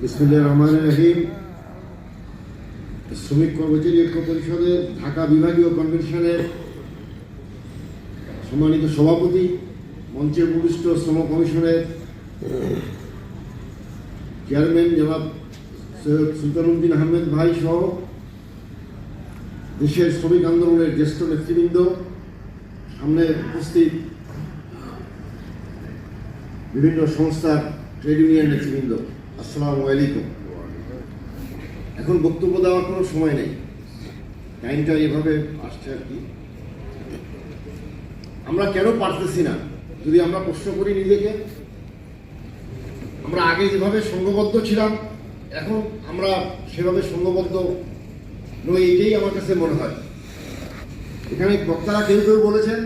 বিসমিল্লাহির রহমানির রহিম। শ্রমিক কর্মচারী ঐক্য পরিষদের ঢাকা বিভাগীয় কনভেনশনের সম্মানিত সভাপতি, মঞ্চে উপবিষ্ট শ্রম কমিশনের চেয়ারম্যান জনাব সৈয়দ সুলতানুদ্দিন আহমেদ ভাই সহ দেশের শ্রমিক আন্দোলনের জ্যেষ্ঠ নেতৃবৃন্দ, সামনে উপস্থিত বিভিন্ন সংস্থার ট্রেড ইউনিয়ন নেতৃবৃন্দ, আসসালামু আলাইকুম। এখন বক্তব্য দেওয়ার কোনো সময় নেই, টাইমটা এভাবে আসছে আর কি। আমরা কেন পারতেছি না যদি আমরা প্রশ্ন করি নিজেকে, আমরা আগে যেভাবে সংঘবদ্ধ ছিলাম এখন আমরা সেভাবে সংঘবদ্ধ নই, এটাই আমার কাছে মনে হয়। এখানে বক্তারা কেউ কেউ বলেছেন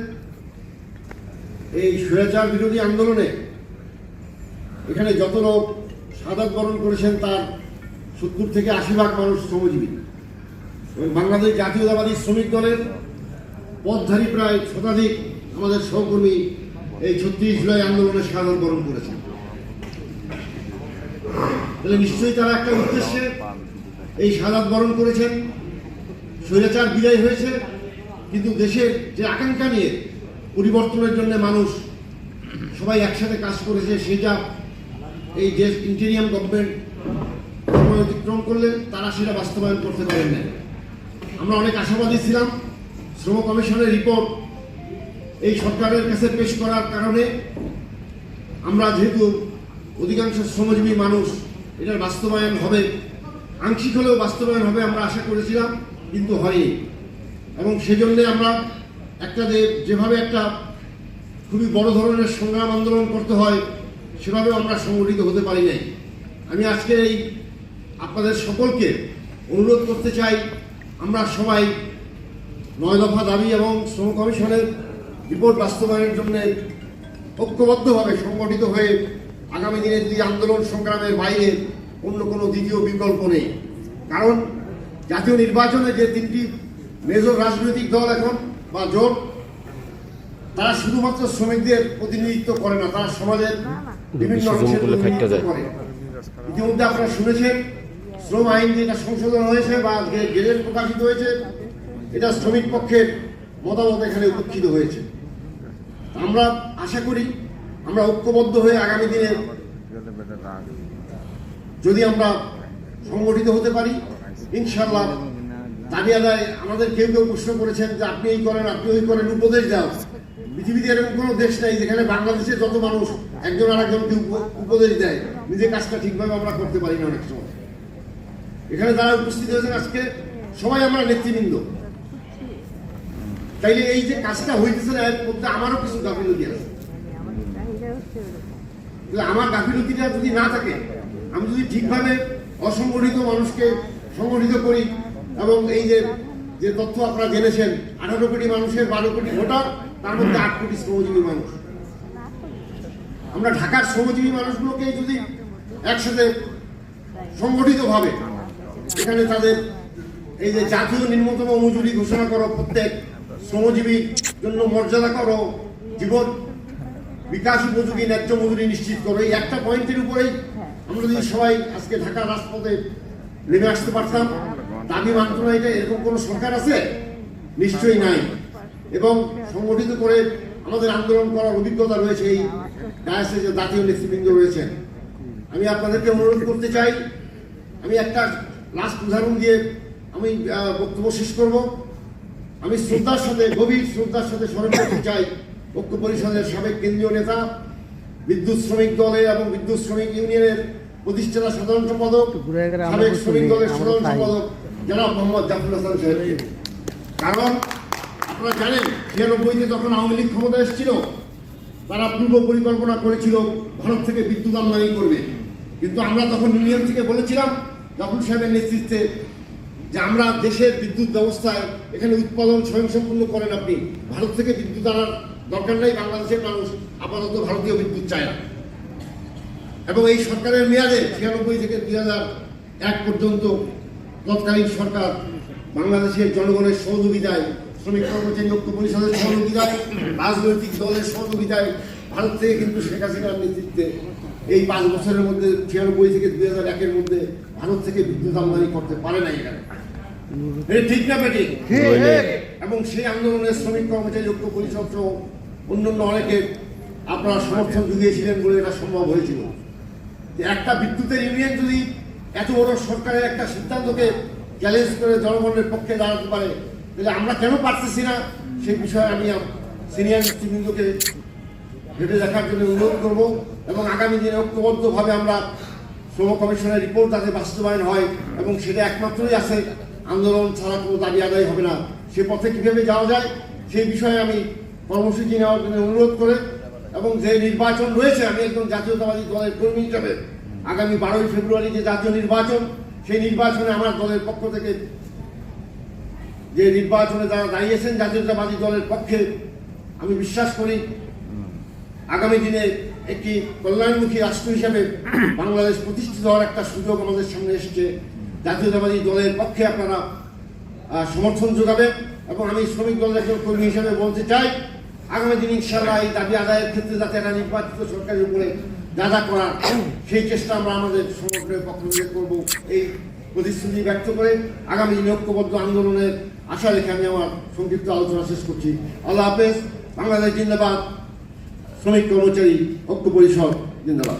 এই স্বৈরাচার বিরোধী আন্দোলনে এখানে যত লোক শাহাদাত বরণ করেছেন তার 70 থেকে 80% মানুষ শ্রমজীবী এবং বাংলাদেশ জাতীয়তাবাদী শ্রমিক দলের পথধারী প্রায় শতাধিক আমাদের সহকর্মী এই 36 জুলাই আন্দোলনে শাহাদাত বরণ করেছেন। তাহলে নিশ্চয়ই তারা একটা উদ্দেশ্যে এই শাহাদাত বরণ করেছেন। স্বৈরাচার বিদায় হয়েছে, কিন্তু দেশের যে আকাঙ্ক্ষা নিয়ে পরিবর্তনের জন্য মানুষ সবাই একসাথে কাজ করেছে, সেটা এই যে ইন্টেরিয়াম গভর্নমেন্ট সময় অতিক্রম করলে তারা সেটা বাস্তবায়ন করতে পারেন না। আমরা অনেক আশাবাদী ছিলাম। শ্রম কমিশনের রিপোর্ট এই সরকারের কাছে পেশ করার কারণে আমরা যেহেতু অধিকাংশ শ্রমজীবী মানুষ এটার বাস্তবায়ন হবে, আংশিক হলেও বাস্তবায়ন হবে আমরা আশা করেছিলাম, কিন্তু হয়নি। এবং সেজন্যে আমরা একটা যেভাবে একটা খুবই বড় ধরনের সংগ্রাম আন্দোলন করতে হয় সেভাবেও আমরা সংগঠিত হতে পারি নাই। আমি আজকে এই আপনাদের সকলকে অনুরোধ করতে চাই, আমরা সবাই 9 দফা দাবি এবং শ্রম কমিশনের রিপোর্ট বাস্তবায়নের জন্য ঐক্যবদ্ধভাবে সংগঠিত হয়ে আগামী দিনের যে আন্দোলন সংগ্রামের বাইরে অন্য কোনো দ্বিতীয় বিকল্প নেই। কারণ জাতীয় নির্বাচনে যে 3টি মেজর রাজনৈতিক দল এখন বা জোট, তারা শুধুমাত্র শ্রমিকদের প্রতিনিধিত্ব করে না, তারা সমাজের বিভিন্ন অংশের প্রতিনিধিত্ব করে। ইতিমধ্যে আপনারা শুনেছেন শ্রম আইন যেটা সংশোধন হয়েছে বা গেজেট প্রকাশিত হয়েছে, এটা শ্রমিক পক্ষের মতামত এখানে উপেক্ষিত হয়েছে। আমরা আশা করি আমরা ঐক্যবদ্ধ হয়ে আগামী দিনে যদি আমরা সংগঠিত হতে পারি, ইনশাআল্লাহ দাবি আদায়। আমাদের কেউ কেউ প্রশ্ন করেছেন যে আপনি এই করেন, আপনি ওই করেন, উপদেশ দেওয়া। পৃথিবীতে এরকম কোনো দেশ নেই যেখানে বাংলাদেশের যত মানুষ একজন আরেকজনকে উপদেশ দেয়, নিজের কাজটা ঠিকভাবে আমরা করতে পারি না অনেক সময়। এখানে যারা উপস্থিত হয়েছেন আজকে সবাই আমরা নেতৃবৃন্দ, তাইলে এই যে কাজটা হইতেছে না এর মধ্যে আমারও কিছু গাফিলতি আছে। আমার গাফিলতিটা যদি না থাকে, আমি যদি ঠিকভাবে অসংগঠিত মানুষকে সংগঠিত করি এবং এই যে তথ্য আপনারা জেনেছেন 18 কোটি মানুষের 12 কোটি ভোটার, তার মধ্যে 8 কোটি শ্রমজীবী মানুষ, আমরা ঢাকার শ্রমজীবী মানুষগুলোকে যদি একসাথে সংগঠিতভাবে এখানে তাদের এই যে জাতীয় নিম্নতম মজুরি ঘোষণা করো, প্রত্যেক শ্রমজীবীর জন্য মর্যাদা করো, জীবন বিকাশ উপযোগী ন্যায্য মজুরি নিশ্চিত করো, এই একটা পয়েন্টের উপরেই আমরা যদি সবাই আজকে ঢাকার রাজপথে নেমে আসতে পারতাম, দাবি মানত না, এটা এরকম কোনো সরকার আছে? নিশ্চয়ই নাই। এবং সংগঠিত করে আমাদের আন্দোলন করার অভিজ্ঞতা রয়েছে এই ডায়াসে যে জাতীয় নেতৃবৃন্দ রয়েছেন। আমি আপনাদেরকে অনুরোধ করতে চাই, আমি একটা লাস্ট উদাহরণ দিয়ে আমি বক্তব্য শেষ করব। আমি শ্রদ্ধার সাথে, গভীর শ্রদ্ধার সাথে স্মরণ করতে চাই ঐক্য পরিষদের সাবেক কেন্দ্রীয় নেতা, বিদ্যুৎ শ্রমিক দলের এবং বিদ্যুৎ শ্রমিক ইউনিয়নের প্রতিষ্ঠাতা সাধারণ সম্পাদক, সাবেক শ্রমিক দলের সাধারণ সম্পাদক জনাব মোহাম্মদ জাফর হাসান সাহেবকে। কারণ আপনারা জানেন 96-তে যখন আওয়ামী লীগ ক্ষমতা এসেছিল, তারা পূর্ব পরিকল্পনা করেছিল ভারত থেকে বিদ্যুৎ আমদানি করবে, কিন্তু আমরা তখন ইউনিয়ন থেকে বলেছিলাম জাফর সাহেবের নেতৃত্বে যে আমরা দেশের বিদ্যুৎ ব্যবস্থায় এখানে উৎপাদন স্বয়ংসম্পূর্ণ করেন, আপনি ভারত থেকে বিদ্যুৎ আনার দরকার নাই, বাংলাদেশের মানুষ আপাতত ভারতীয় বিদ্যুৎ চায় না। এবং এই সরকারের মেয়াদে 96 থেকে 2001 পর্যন্ত তৎকালীন সরকার বাংলাদেশের জনগণের সহযোগিতায়, শ্রমিক কর্মচারী ঐক্য পরিষদের সহযোগিতায়, রাজনৈতিক দলের সহযোগিতায় ভারত থেকে কিন্তু শেখ হাসিনার নেতৃত্বে এই 5 বছরের মধ্যে 96 থেকে 2001-এর মধ্যে ভারত থেকে বিদ্যুৎ আমদানি করতে পারে না এখানে। এটা ঠিক না বেঠিক? এবং সেই আন্দোলনের শ্রমিক কর্মচারী ঐক্য পরিষদ সহ অন্যান্য অনেকে আপনারা সমর্থন জুগিয়েছিলেন বলে এটা সম্ভব হয়েছিল। একটা বিদ্যুতের ইউনিয়ন যদি এত বড় সরকারের একটা সিদ্ধান্তকে চ্যালেঞ্জ করে জনগণের পক্ষে দাঁড়াতে পারে, তাহলে আমরা কেন পারতেছি না সেই বিষয়ে আমি সিনিয়র নেতৃবৃন্দকে ভেবে দেখার জন্য অনুরোধ করব। এবং আগামী দিনে ঐক্যবদ্ধভাবে আমরা শ্রম কমিশনের রিপোর্ট যাতে বাস্তবায়ন হয়, এবং সেটা একমাত্রই আছে, আন্দোলন ছাড়া কোনো দাবি আদায় হবে না। সে পথে কীভাবে যাওয়া যায় সেই বিষয়ে আমি কর্মসূচি নেওয়ার জন্য অনুরোধ করে, এবং যে নির্বাচন রয়েছে, আমি একজন জাতীয়তাবাদী দলের কর্মী হিসাবে আগামী 12ই ফেব্রুয়ারি যে জাতীয় নির্বাচন, সেই নির্বাচনে আমার দলের পক্ষ থেকে যে নির্বাচনে যারা দাঁড়িয়েছেন জাতীয়তাবাদী দলের পক্ষে, আমি বিশ্বাস করি আগামী দিনে একটি কল্যাণমুখী রাষ্ট্র হিসাবে বাংলাদেশ প্রতিষ্ঠিত হওয়ার একটা সুযোগ আমাদের সামনে এসেছে। জাতীয়তাবাদী দলের পক্ষে আপনারা সমর্থন যোগাবেন, এবং আমি শ্রমিক দলের একজন কর্মী হিসাবে বলতে চাই, আগামী দিন ইনশাআল্লাহ এই দাবি আদায়ের ক্ষেত্রে যাতে একটা নির্বাচিত সরকারের উপরে যা করার সেই চেষ্টা আমরা আমাদের সংগঠনের পক্ষ থেকে করবো, এই প্রতিশ্রুতি ব্যক্ত করে আগামী দিনে ঐক্যবদ্ধ আন্দোলনের আশা রেখে আমি আমার সংক্ষিপ্ত আলোচনা শেষ করছি। আল্লাহ হাফেজ। বাংলাদেশ জিন্দাবাদ। শ্রমিক কর্মচারী ঐক্য পরিষদ জিন্দাবাদ।